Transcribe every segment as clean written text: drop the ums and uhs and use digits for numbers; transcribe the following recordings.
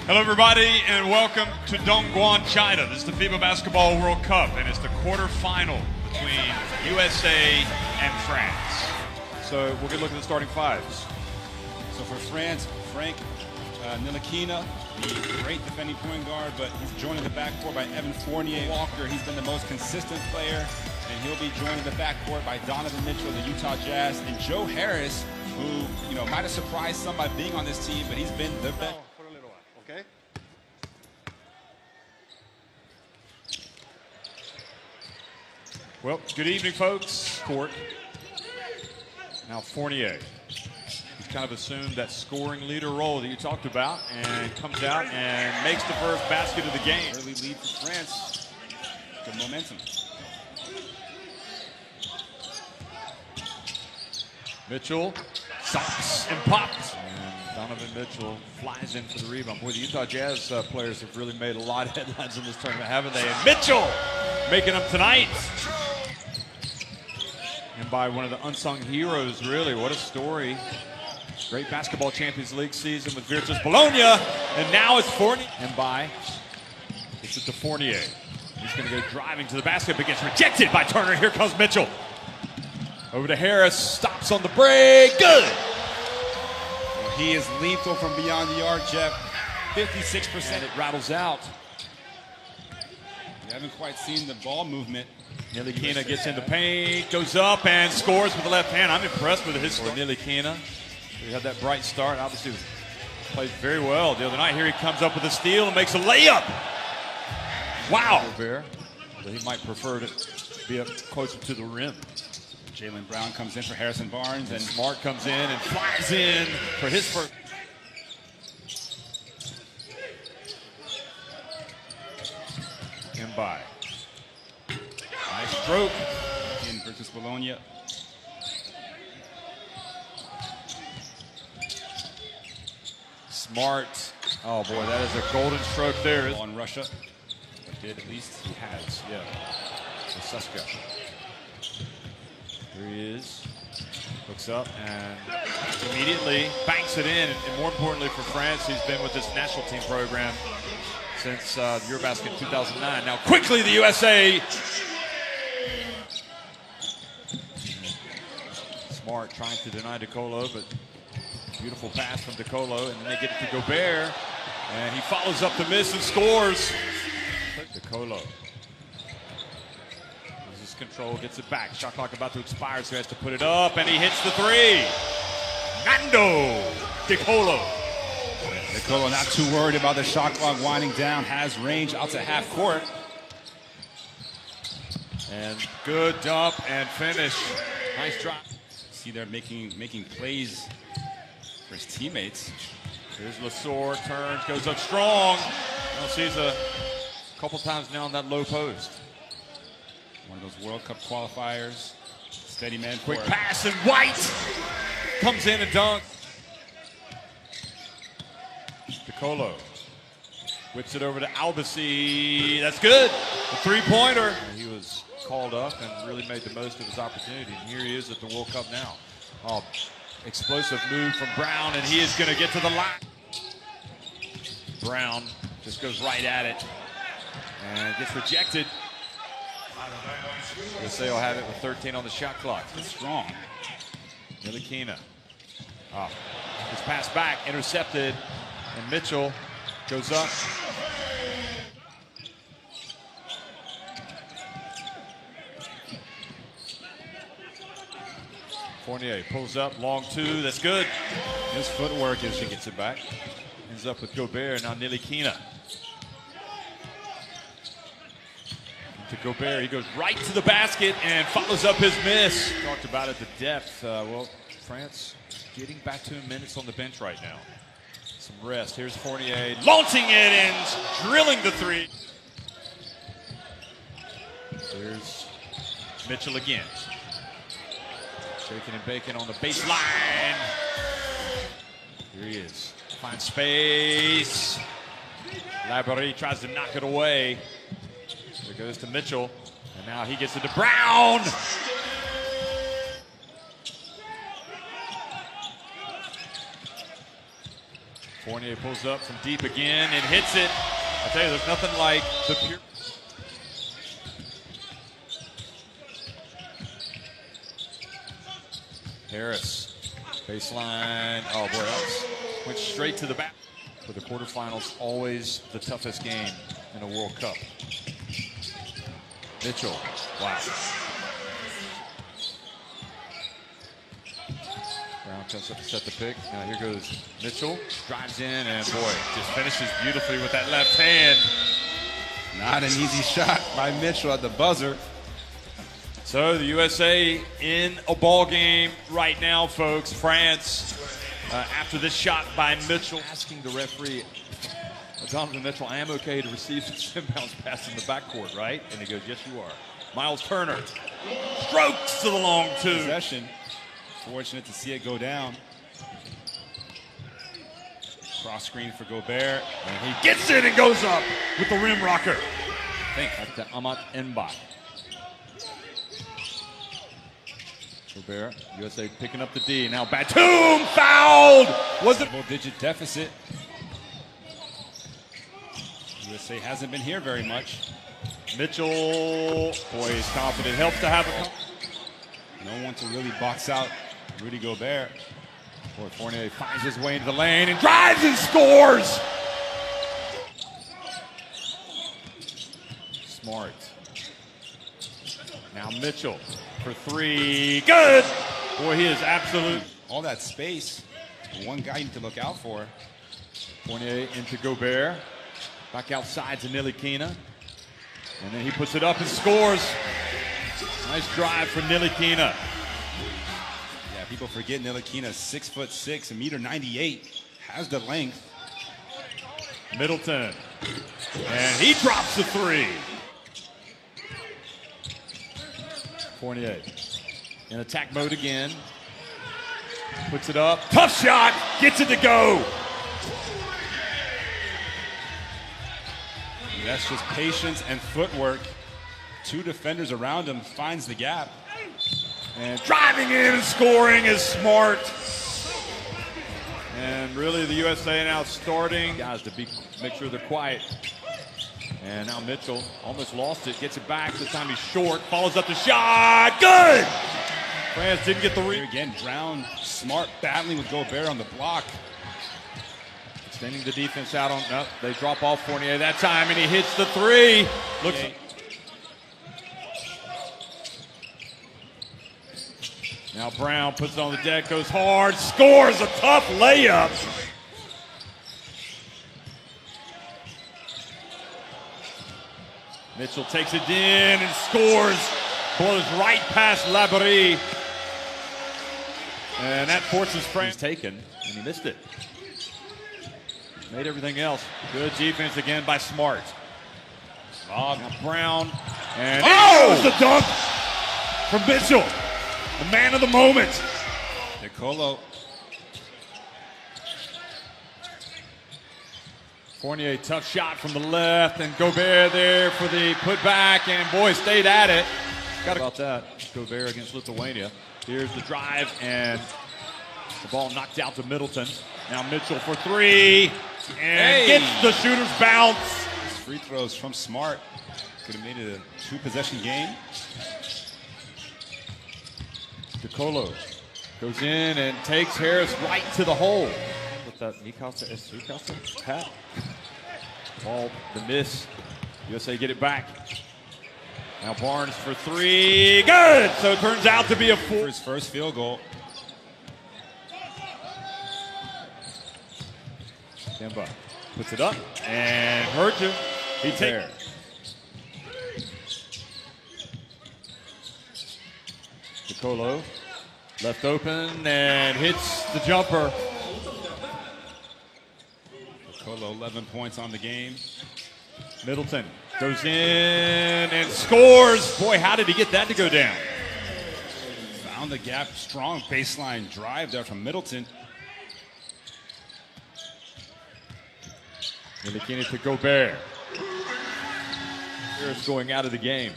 Hello, everybody, and welcome to Dongguan, China. This is the FIBA Basketball World Cup, and it's the quarterfinal between USA and France. So we'll get a look at the starting fives. So for France, Frank Ntilikina, the great defending point guard, but he's joining the backcourt by Evan Fournier Walker. He's been the most consistent player, and he'll be joined in the backcourt by Donovan Mitchell of the Utah Jazz, and Joe Harris, who might have surprised some by being on this team, but he's been the best. For a little while, okay? Well, good evening, folks. Court. Now Fournier. He's kind of assumed that scoring leader role that you talked about, and comes out and makes the first basket of the game. Early lead for France. Good momentum. Mitchell stops and pops. And Donovan Mitchell flies in for the rebound. Boy, the Utah Jazz players have really made a lot of headlines in this tournament, haven't they? And Mitchell making them tonight. And by one of the unsung heroes, really. What a story. Great basketball Champions League season with Virtus Bologna. And now it's Fournier. And by, it's to Fournier. He's going to go driving to the basket, but gets rejected by Turner. Here comes Mitchell. Over to Harris, stops on the break, good! Well, he is lethal from beyond the arc, Jeff. 56%. And it rattles out. We haven't quite seen the ball movement. Ntilikina gets in the paint, goes up and scores with the left hand. I'm impressed with his score. Ntilikina, he had that bright start. Obviously, played very well the other night. Here he comes up with a steal and makes a layup. Wow. He might prefer to be up closer to the rim. Jaylen Brown comes in for Harrison Barnes, and Smart comes in and flies in for his first. By. Nice stroke. In Virtus Bologna. Smart. Oh boy, that is a golden stroke there. On Russia. Or did at least. He has, yeah. So Suska. Here he is. Looks up and immediately banks it in. And more importantly for France, he's been with this national team program since Eurobasket 2009. Now quickly the USA. Smart trying to deny DeColo, but beautiful pass from DeColo, and then they get it to Gobert, and he follows up the miss and scores. DeColo loses control, gets it back. Shot clock about to expire, so he has to put it up, and he hits the three. Nando DeColo. DeColo not too worried about the shot clock winding down, has range out to half court. And good dump and finish. Nice drop. See they're making plays for his teammates. Here's Lesor, turns, goes up strong. Sees a couple times now on that low post. One of those World Cup qualifiers. Steady man. Quick pass, and White comes in and dunks. DeColo whips it over to Albasi. That's good. A three-pointer. He was called up and really made the most of his opportunity. And here he is at the World Cup now. Oh, explosive move from Brown, and he is going to get to the line. Brown just goes right at it and gets rejected. USA will have it with 13 on the shot clock. It's strong. Ntilikina. His pass back, intercepted, and Mitchell goes up. Fournier pulls up, long two, that's good. His footwork as he gets it back. Ends up with Gobert, now Ntilikina. To Gobert, he goes right to the basket and follows up his miss. Talked about it, the depth. Well, France getting back to minutes on the bench right now. Some rest. Here's Fournier launching it and drilling the three. Here's Mitchell again. Shaking and baking on the baseline. Here he is. Finds space. Laborie tries to knock it away. It goes to Mitchell. And now he gets it to Brown. Fournier pulls up from deep again and hits it. I tell you, there's nothing like the pure. Harris, baseline. Oh boy, that went straight to the back. For the quarterfinals, always the toughest game in a World Cup. Mitchell, wow. Brown comes up to set the pick. Now here goes Mitchell, drives in, and boy, just finishes beautifully with that left hand. Not an easy shot by Mitchell at the buzzer. So the USA in a ball game right now, folks. France, after this shot by Mitchell, asking the referee, Donovan Mitchell, I am okay to receive this inbounds pass in the backcourt, right? And he goes, yes, you are. Miles Turner strokes to the long two. Possession. Fortunate to see it go down. Cross screen for Gobert. And he gets it and goes up with the rim rocker. Back to Amat Mba. Gobert, USA picking up the D. Now Batum fouled. Was it double-digit deficit? USA hasn't been here very much. Mitchell, boy, he's confident. Helps to have a. No one to really box out Rudy Gobert. Boy, Fournier finds his way into the lane and drives and scores. Smart. Now Mitchell for three. Good. Boy, he is absolute. All that space. One guy you need to look out for. Fournier into Gobert. Back outside to Ntilikina. And then he puts it up and scores. Nice drive for Ntilikina. Yeah, people forget Ntilikina, 6'6", 1.98 m, has the length. Middleton. And he drops the three. Fournier in attack mode again. Puts it up. Tough shot. Gets it to go. And that's just patience and footwork. Two defenders around him, finds the gap. And driving in and scoring is Smart. And really the USA now starting guys to make sure they're quiet. And now Mitchell almost lost it, gets it back. This time he's short, follows up the shot. Good! France didn't get the Here again, Brown, Smart battling with Gobert on the block. Extending the defense out on, no, they drop off Fournier that time, and he hits the three. Looks. Now Brown puts it on the deck, goes hard, scores a tough layup. Mitchell takes it in and scores. Blows right past Labrie. And that forces France taken, and he missed it. Made everything else. Good defense again by Smart. Now Brown. And there's the dunk from Mitchell. The man of the moment. Nicolo. Fournier, tough shot from the left, and Gobert there for the putback, and boy, stayed at it. Got about that. Gobert against Lithuania. Here's the drive, and the ball knocked out to Middleton. Now Mitchell for three, and gets the shooter's bounce. Free throws from Smart. Could have made it a two-possession game. DeColo goes in and takes Harris right to the hole. With that Mikasa hat. Ball, the miss. USA get it back. Now Barnes for three. Good! So it turns out to be a four. For his first field goal. Kemba puts it up and hurt you. He takes. DeColo left open and hits the jumper. DeColo 11 points on the game. Middleton goes in and scores. Boy, how did he get that to go down? Found the gap, strong baseline drive there from Middleton. Ntilikina to Gobert. Harris going out of the game.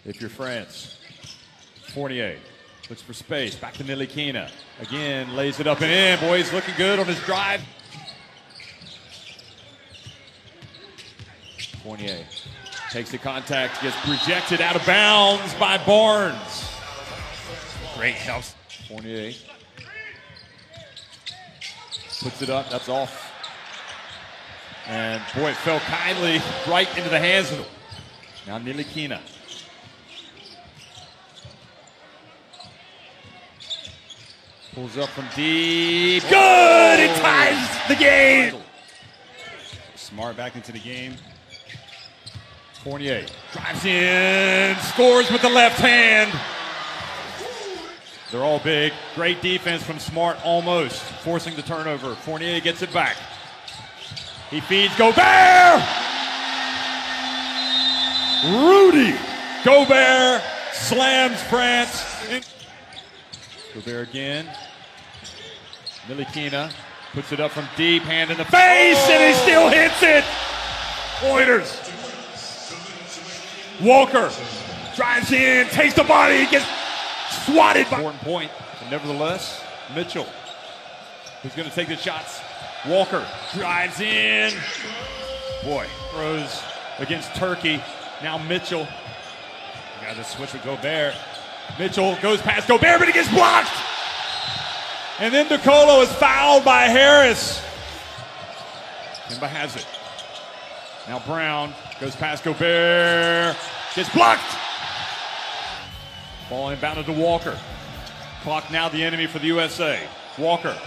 If you're France. Fournier looks for space. Back to Ntilikina. Again, lays it up and in. Boy, he's looking good on his drive. Fournier takes the contact, gets rejected out of bounds by Barnes. Great help. Fournier puts it up, that's off. And boy, it fell kindly right into the hands of him. Now Ntilikina. Pulls up from deep. Good! It ties the game! Smart back into the game. Fournier drives in, scores with the left hand. They're all big. Great defense from Smart, almost forcing the turnover. Fournier gets it back. He feeds Gobert! Rudy Gobert slams France. Gobert again. Ntilikina puts it up from deep, hand in the face, and he still hits it. Pointers. Walker drives in, takes the body, gets swatted by. Important point, but nevertheless, Mitchell, who's going to take the shots. Walker drives in. Boy, throws against Turkey. Now Mitchell. Got to switch with Gobert. Mitchell goes past Gobert, but he gets blocked. And then DeColo is fouled by Harris. Kemba has it. Now Brown goes past Gobert, gets blocked. Ball inbounded to Walker. Clock now the enemy for the USA. Walker,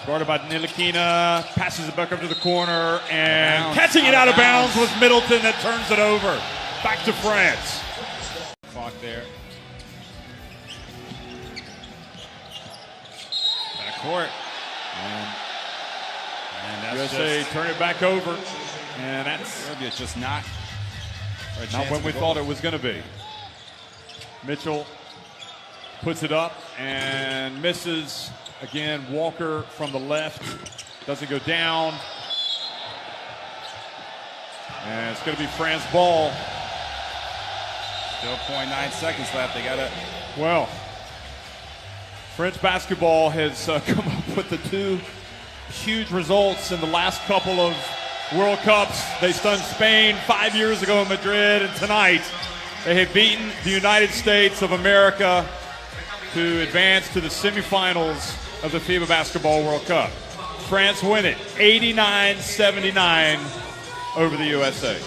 guarded by Ntilikina, passes it back up to the corner, and catching it out of bounds was Middleton that turns it over. Back to France. Clock there. Backcourt. And that's USA turn it back over. And that's Serbia just not what we thought it was going to be. Mitchell puts it up and misses. Again, Walker from the left. Doesn't go down. And it's going to be France ball. Still 0.9 seconds left. They got to. Well, French basketball has come up with the two huge results in the last couple of World Cups. They stunned Spain 5 years ago in Madrid, and tonight they have beaten the United States of America to advance to the semifinals of the FIBA Basketball World Cup. France win it 89-79 over the USA.